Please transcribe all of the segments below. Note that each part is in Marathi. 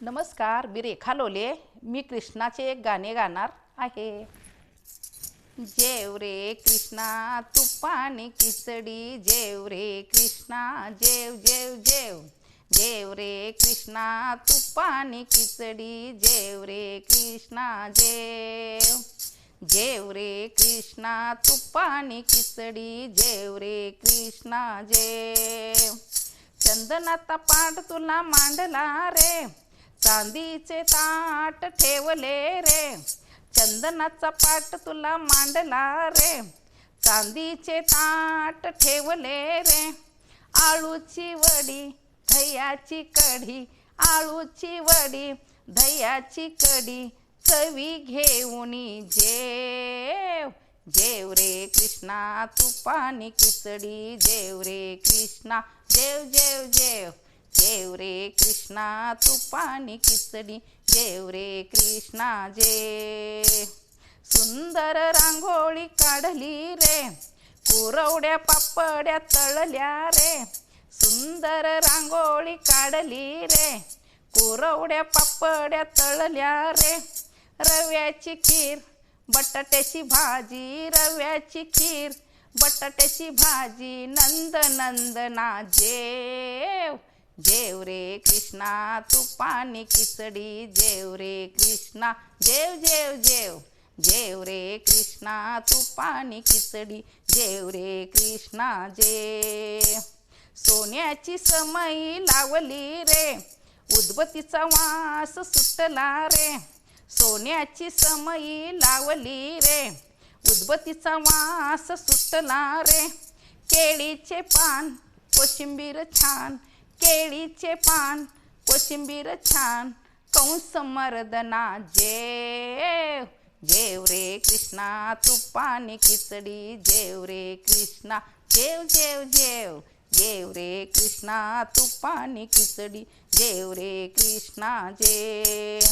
नमस्कार, मी रेखा लोले. मी कृष्णाचे एक गाणे गाणार आहे. जेव रे कृष्णा तुपानी खिचडी, जेव रे कृष्णा, जेव जेव जेव. जेव रे कृष्णा तुपानी खिचडी, जेव रे कृष्णा जेव. जेव रे कृष्णा तुपानी खिचडी, जेव रे कृष्णा जेव. चंदनाचा पाट तुला मांडला रे, चांदीचे ताट ठेवले रे. चंदनाचा पाट तुला मांडला रे, चांदीचे ताट ठेवले रे. आळूची वडी दह्याची कढी, आळूची वडी दह्याची कढी, चवी घेऊन जेव. जेव रे कृष्णा तुपानी खिचडी, जेव रे कृष्णा, जेव जेव जेव. जेव रे कृष्णा तुपानी खिचडी, जेव रे कृष्णा जेव. सुंदर रांगोळी काढली रे, कुरवड्या पापड्या तळल्या रे. सुंदर रांगोळी काढली रे, कुरवड्या पापड्या तळल्या रे. रव्याची खीर बटाट्याची भाजी, रव्याची खीर बटाट्याची भाजी, नंद नंदना जेव. जेव रे कृष्णा तुपानी खिचडी, जेव रे कृष्णा, जेव जेव जेव. जेव रे कृष्णा तुपानी खिचडी, जेव रे कृष्णा जेव. सोन्याची समई लावली रे, उदबत्तीचा वास सुटला रे. सोन्याची समई लावली रे, उदबत्तीचा वास सुटला रे. केळीचे पान कोशिंबीर छान, केळीचे पान कोशिंबीर छान, कंस मर्दना जेव. जेव रे कृष्णा तुपानी खिचडी, जेव रे कृष्णा, जेव जेव जेव. जेव रे कृष्णा तुपानी खिचडी, जेव रे कृष्णा जेव.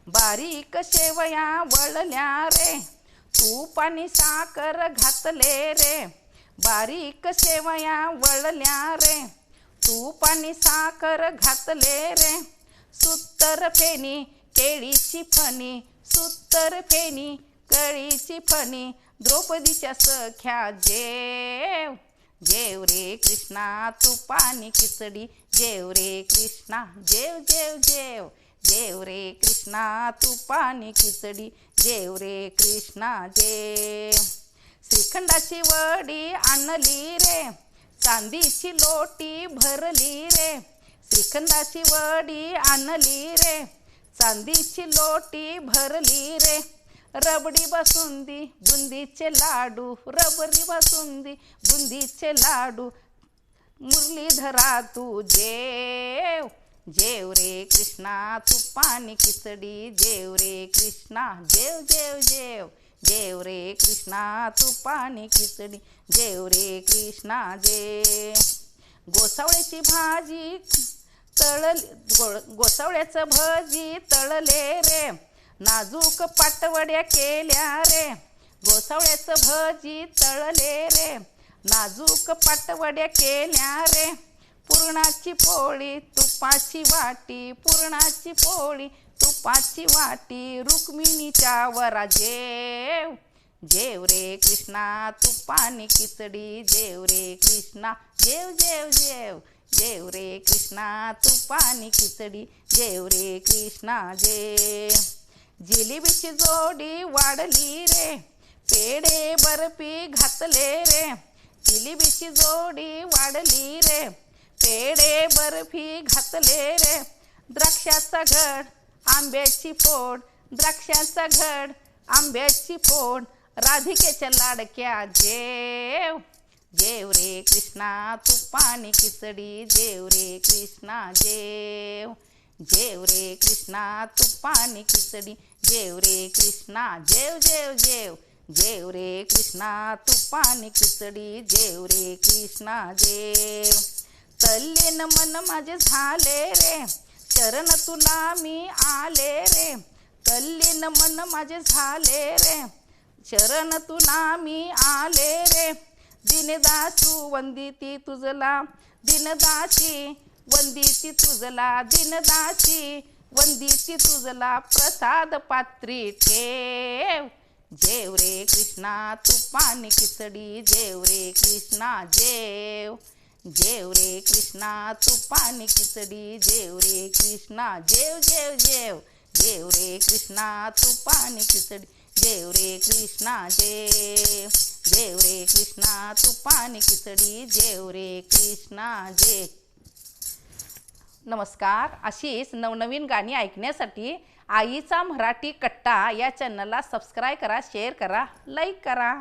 बारीक शेवया वळल्या रे, तूप आणि साखर घातले रे. बारीक शेवया वळल्या रे, तूप आणि साखर घातले रे. सुत्तर फेनी केळीची फणी, सुत्तर फेनी केळीची फणी, द्रौपदीच्या सख्या जेव. जेव रे कृष्णा तुपानी खिचडी, जेव रे कृष्णा, जेव जेव जेव. जेव रे कृष्णा तुपानी खिचडी, जेव रे कृष्णा जेव. श्रीखंडाची वडी आणली रे, चांदीची लोटी भरली रे. श्रीखंडाची वडी आणली रे, चांदीची लोटी भरली रे. रबडी बासुंदी बुंदीचे लाडू, रबडी बासुंदी बुंदीचे लाडू, मुरलीधरा तू जेव. जेव रे कृष्णा तुपानी खिचडी, जेव रे कृष्णा, जेव जेव जेव. जेव रे कृष्णा तुपानी खिचडी, जेव रे कृष्णा जेव. गोसावळ्याची भाजी गोसावळ्याचं भजी तळले रे, नाजूक पाटवड्या केल्या रे. गोसावळ्याचं भजी तळले रे, नाजूक पाटवड्या केल्या रे. पुरणाची पोळी तुपाची वाटी, पुरणाची पोळी तुपाची वाटी, रुक्मिणीच्या वरा जेव. जेव रे कृष्णा तुपानी खिचडी, जेव रे कृष्णा, जेव जेव जेव. जेव रे कृष्णा तुपानी खिचडी, जेव रे कृष्णा जेव. जिलेबीची जोडी वाढली रे, पेढे बर्फी घातले रे. जिलेबीची जोडी वाढली रे, पेढे बर्फी घातले रे. द्राक्षाचा घड आंब्याची फोड, द्राक्षाचा घड आंब्याची फोड, राधिकेच्या लाडक्या जेव. जेव रे कृष्णा तुपानी खिचडी, जेव रे कृष्णा जेव. जेव रे कृष्णा तुपानी खिचडी, जेव रे कृष्णा, जेव जेव जेव. जेव रे कृष्णा तुपानी खिचडी, जेव रे कृष्णा जेव. तल्लीन मन माझे झाले रे, चरण तुला मी आले रे. तल्लीन मन माझे झाले रे, चरण तुला मी आले रे. दिनदासू वंदिती तुझला, दिनदासी वंदिती तुझला, दिनदासी वंदिती तुझला प्रसाद पात्री ठेव. जेव रे कृष्णा तुपानी खिचडी, जेव रे कृष्णा जेव. जेव रे कृष्णा तुपानी खिचडी, जेव रे कृष्णा जेव जेव जेव. जेव रे कृष्णा तुपानी खिचडी, जेव रे कृष्णा जेव. जेव रे कृष्णा तुपानी खिचडी, जेव रे कृष्णा जेव. नमस्कार. अशीच नवनवीन गाणी ऐकण्यासाठी आईचा मराठी कट्टा या चॅनलला सबस्क्राईब करा, शेअर करा, लाईक करा.